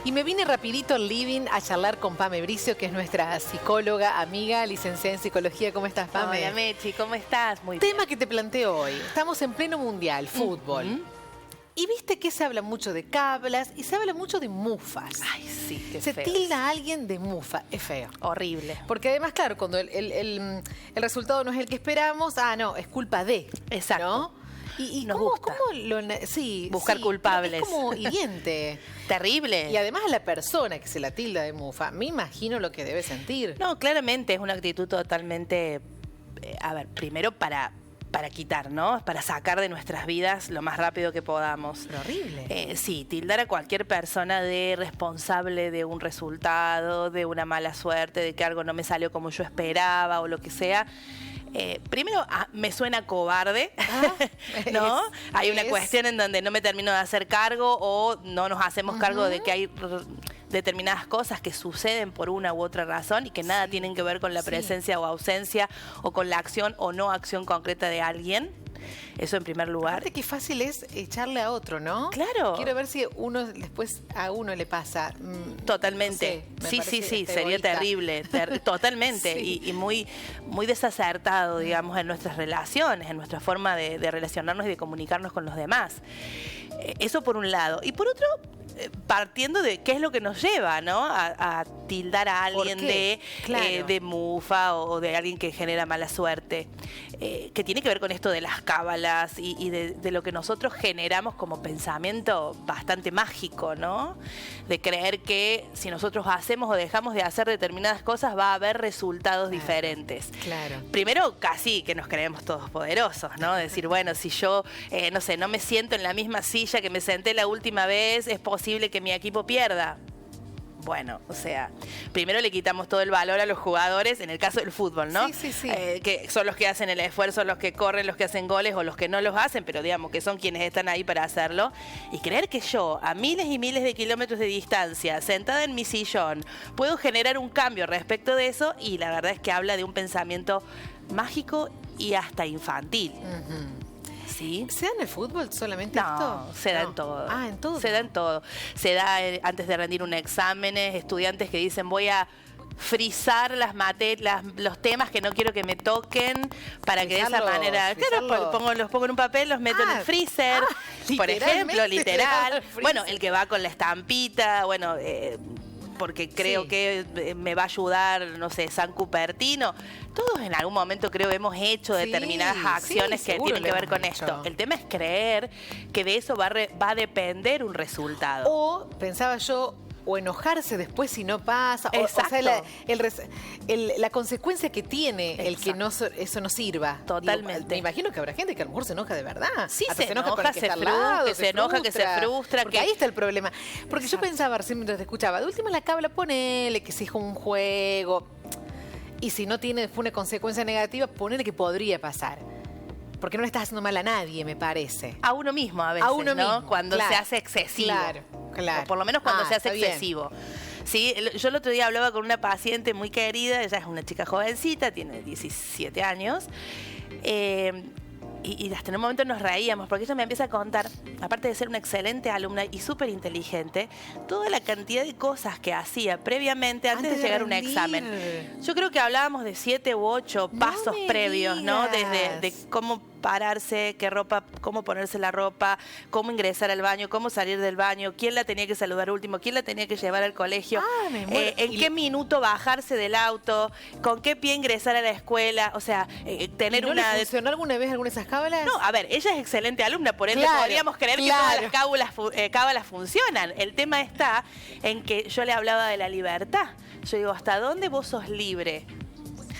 Y me vine rapidito al living a charlar con Pame Bricio, que es nuestra psicóloga, amiga, licenciada en psicología. ¿Cómo estás, Pame? Hola, Mechi, ¿cómo estás? Muy bien. Tema que te planteo hoy. Estamos en pleno mundial, fútbol. Y viste que se habla mucho de cablas y se habla mucho de mufas. Ay, sí, qué Se feo. tilda a alguien de mufa. Es feo. Horrible. Porque además, claro, cuando el resultado no es el que esperamos, no, es culpa de. Exacto. ¿No? Y Nos cómo, gusta. sí, Buscar sí, culpables. Es como hiriente. Terrible. Y además a la persona que se la tilda de mufa, me imagino lo que debe sentir. No, claramente es una actitud totalmente, primero para quitar, ¿no? Para sacar de nuestras vidas lo más rápido que podamos. Pero horrible. Sí, tildar a cualquier persona de responsable de un resultado, de una mala suerte, de que algo no me salió como yo esperaba o lo que sea. Primero, me suena cobarde, ¿no? Hay una cuestión en donde no me termino de hacer cargo o no nos hacemos cargo de que hay determinadas cosas que suceden por una u otra razón y que nada tienen que ver con la presencia o ausencia o con la acción o no acción concreta de alguien. Eso en primer lugar. Aparte que fácil es echarle a otro, ¿no? Claro. Quiero ver si después a uno le pasa. Totalmente. No sé, Sí, sería egoísta. terrible. Totalmente. Sí. Y muy, muy desacertado, digamos, en nuestras relaciones, en nuestra forma de relacionarnos y de comunicarnos con los demás. Eso por un lado. Y por otro, partiendo de qué es lo que nos lleva, ¿no? A tildar a alguien de mufa o de alguien que genera mala suerte. Que tiene que ver con esto de las cábalas y de lo que nosotros generamos como pensamiento bastante mágico, ¿no? De creer que si nosotros hacemos o dejamos de hacer determinadas cosas va a haber resultados diferentes. Claro. Primero, casi que nos creemos todos poderosos, ¿no? Decir, bueno, si yo, no sé, no me siento en la misma silla que me senté la última vez, es posible que mi equipo pierda. Bueno, o sea, primero le quitamos todo el valor a los jugadores, en el caso del fútbol, ¿no? Sí. Que son los que hacen el esfuerzo, los que corren, los que hacen goles o los que no los hacen, pero digamos que son quienes están ahí para hacerlo. Y creer que yo, a miles y miles de kilómetros de distancia, sentada en mi sillón, puedo generar un cambio respecto de eso, y la verdad es que habla de un pensamiento mágico y hasta infantil. ¿Sí? ¿Se da en el fútbol solamente esto? No, se da en todo. Ah, en todo. Se da en todo. Se da antes de rendir un examen, estudiantes que dicen voy a frizar los temas que no quiero que me toquen para que de esa manera, claro, los pongo en un papel, los meto en el freezer, por ejemplo, literal. Bueno, el que va con la estampita, bueno, porque creo que me va a ayudar, no sé, San Cupertino. Todos en algún momento creo hemos hecho determinadas acciones que tienen que ver con esto. El tema es creer que de eso va a depender un resultado. O, pensaba yo, o enojarse después si no pasa. Exacto. O sea, la consecuencia que tiene el que eso no sirva. Totalmente. Digo, me imagino que habrá gente que a lo mejor se enoja de verdad. Sí, hasta se enoja, con el que está al lado, que se enoja, que se frustra. Porque ahí está el problema. Porque yo pensaba recién mientras te escuchaba, de última la cabla ponele que si es un juego. Y si no fue una consecuencia negativa, ponele que podría pasar. Porque no le estás haciendo mal a nadie, me parece. A uno mismo a veces, a uno ¿no? Mismo, cuando se hace excesivo. Claro. O por lo menos cuando se hace excesivo. Sí, yo el otro día hablaba con una paciente muy querida, ella es una chica jovencita, tiene 17 años. Y hasta en un momento nos reíamos, porque ella me empieza a contar, aparte de ser una excelente alumna y súper inteligente, toda la cantidad de cosas que hacía previamente antes de llegar a un examen. Yo creo que hablábamos de 7 u 8 pasos previos, ¿no? Desde de cómo pararse, qué ropa, cómo ponerse la ropa, cómo ingresar al baño, cómo salir del baño, quién la tenía que saludar último, quién la tenía que llevar al colegio, en qué minuto bajarse del auto, con qué pie ingresar a la escuela, o sea, tener ¿No le funcionó alguna vez alguna de esas cábalas? No, a ver, ella es excelente alumna, por ende podríamos creer que todas las cábalas funcionan. El tema está en que yo le hablaba de la libertad. Yo digo, ¿hasta dónde vos sos libre?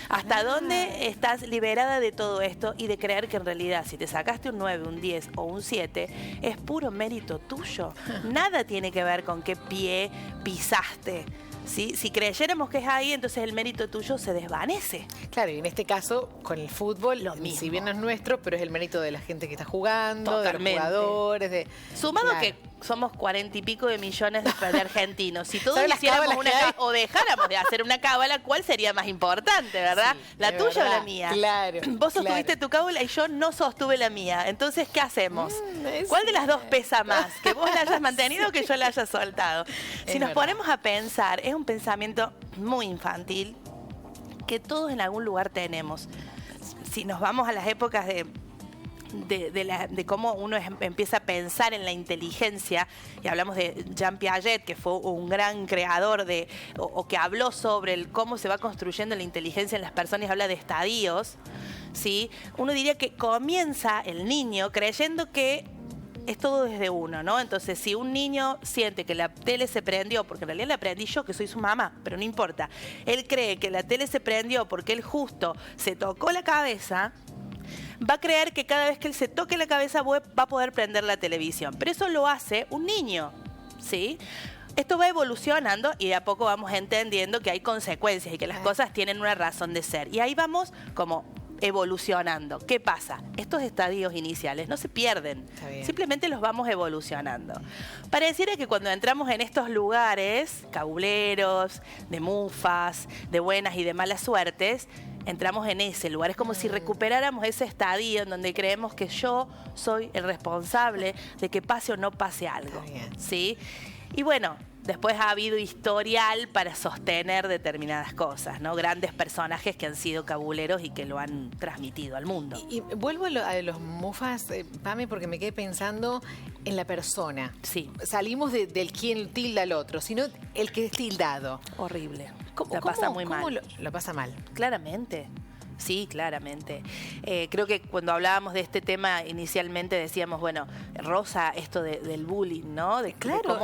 ¿Hasta dónde estás liberada de todo esto y de creer que en realidad si te sacaste un 9, un 10 o un 7 es puro mérito tuyo? Nada tiene que ver con qué pie pisaste. ¿Sí? Si creyéramos que es ahí, entonces el mérito tuyo se desvanece. Claro, y en este caso, con el fútbol, si bien no es nuestro, pero es el mérito de la gente que está jugando, de los jugadores. Sumado que somos 40 y pico de millones de argentinos. Si todos ¿Sabes hiciéramos una o dejáramos de hacer una cábala, ¿cuál sería más importante, verdad? Sí, ¿La tuya o la mía? Claro. Vos sostuviste tu cábala y yo no sostuve la mía. Entonces, ¿qué hacemos? ¿Cuál de las dos pesa más? ¿Que vos la hayas mantenido o que yo la haya soltado? Si nos ponemos a pensar, es un pensamiento muy infantil que todos en algún lugar tenemos. Si nos vamos a las épocas de cómo uno empieza a pensar en la inteligencia, y hablamos de Jean Piaget, que fue un gran creador o que habló sobre cómo se va construyendo la inteligencia en las personas, y habla de estadios, ¿sí? Uno diría que comienza el niño creyendo que es todo desde uno, ¿no? Entonces, si un niño siente que la tele se prendió, porque en realidad la prendí yo, que soy su mamá, pero no importa, él cree que la tele se prendió porque él justo se tocó la cabeza, va a creer que cada vez que él se toque la cabeza va a poder prender la televisión. Pero eso lo hace un niño, ¿sí? Esto va evolucionando y de a poco vamos entendiendo que hay consecuencias y que las cosas tienen una razón de ser. Y ahí vamos como evolucionando. ¿Qué pasa? Estos estadios iniciales no se pierden, simplemente los vamos evolucionando. Pareciera que cuando entramos en estos lugares cabuleros, de mufas, de buenas y de malas suertes, entramos en ese lugar. Es como si recuperáramos ese estadio en donde creemos que yo soy el responsable de que pase o no pase algo, ¿sí? Y bueno, después ha habido historial para sostener determinadas cosas, ¿no? Grandes personajes que han sido cabuleros y que lo han transmitido al mundo. Y vuelvo a los mufas, Pame, porque me quedé pensando en la persona. Sí. Salimos del quien tilda al otro, sino el que es tildado. Horrible. La pasa muy mal. ¿Cómo lo pasa mal? Claramente. Sí, claramente. Creo que cuando hablábamos de este tema inicialmente decíamos, bueno, rosa esto del bullying, ¿no? Claro,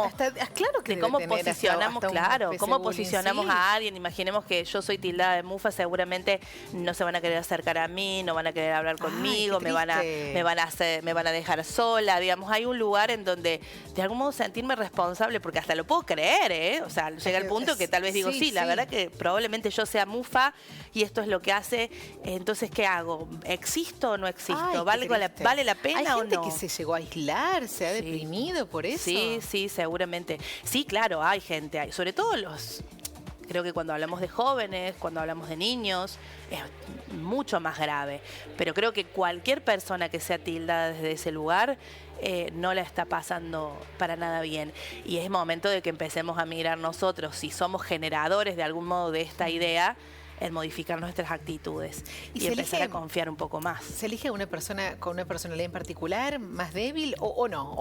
claro que de cómo debe tener posicionamos, hasta claro, cómo bullying, posicionamos sí. a alguien. Imaginemos que yo soy tildada de mufa, seguramente no se van a querer acercar a mí, no van a querer hablar conmigo, me van a dejar sola, digamos. Hay un lugar en donde de algún modo sentirme responsable, porque hasta lo puedo creer, ¿eh? O sea, llega el punto que tal vez digo, sí, la verdad que probablemente yo sea mufa y esto es lo que hace. Entonces, ¿qué hago? ¿Existo o no existo? ¿Vale la pena o no? Hay gente que se llegó a aislar, se ha deprimido por eso. Sí, sí, seguramente. Sí, claro, hay gente. Sobre todo creo que cuando hablamos de jóvenes, cuando hablamos de niños, es mucho más grave. Pero creo que cualquier persona que sea tildada desde ese lugar no la está pasando para nada bien. Y es momento de que empecemos a mirar nosotros, si somos generadores de algún modo de esta idea, en modificar nuestras actitudes y empezar a confiar un poco más. ¿Se elige una persona con una personalidad en particular más débil o no?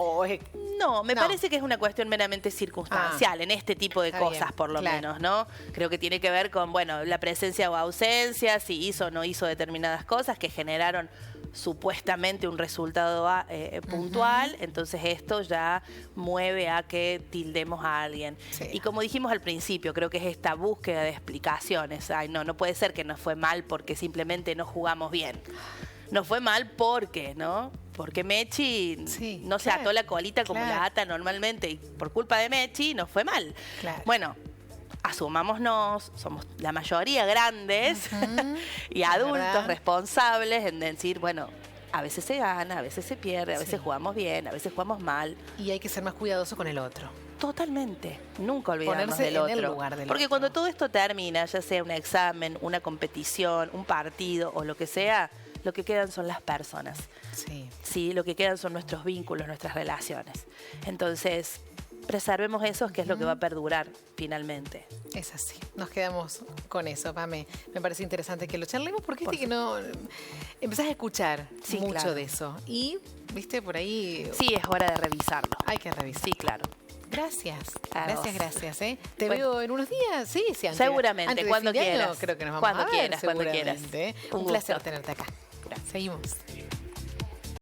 No, me parece que es una cuestión meramente circunstancial en este tipo de cosas, por lo menos, ¿no? Creo que tiene que ver con, bueno, la presencia o ausencia, si hizo o no hizo determinadas cosas que generaron supuestamente un resultado puntual, entonces esto ya mueve a que tildemos a alguien. Sí. Y como dijimos al principio, creo que es esta búsqueda de explicaciones. Ay, no puede ser que nos fue mal porque simplemente no jugamos bien. Nos fue mal porque, ¿no? Porque Mechi no se ató la colita como la ata normalmente y por culpa de Mechi nos fue mal. Claro. Bueno, asumámonos, somos la mayoría grandes y adultos responsables en decir, bueno, a veces se gana, a veces se pierde, a veces jugamos bien, a veces jugamos mal. Y hay que ser más cuidadoso con el otro. Totalmente, nunca olvidarnos del otro. En el lugar del Porque cuando todo esto termina, ya sea un examen, una competición, un partido o lo que sea, lo que quedan son las personas. Sí, lo que quedan son nuestros vínculos, nuestras relaciones. Entonces, preservemos eso, que es lo que va a perdurar finalmente. Es así. Nos quedamos con eso, Pame. Me parece interesante que lo charlemos porque que no empezás a escuchar mucho de eso. Y, viste, por ahí... Sí, es hora de revisarlo. Hay que revisarlo. Sí, claro. Gracias. Gracias. Te veo en unos días. Sí, seguramente, antes cuando quieras. Creo que nos vamos a ver, cuando quieras. Un placer tenerte acá. Gracias. Seguimos.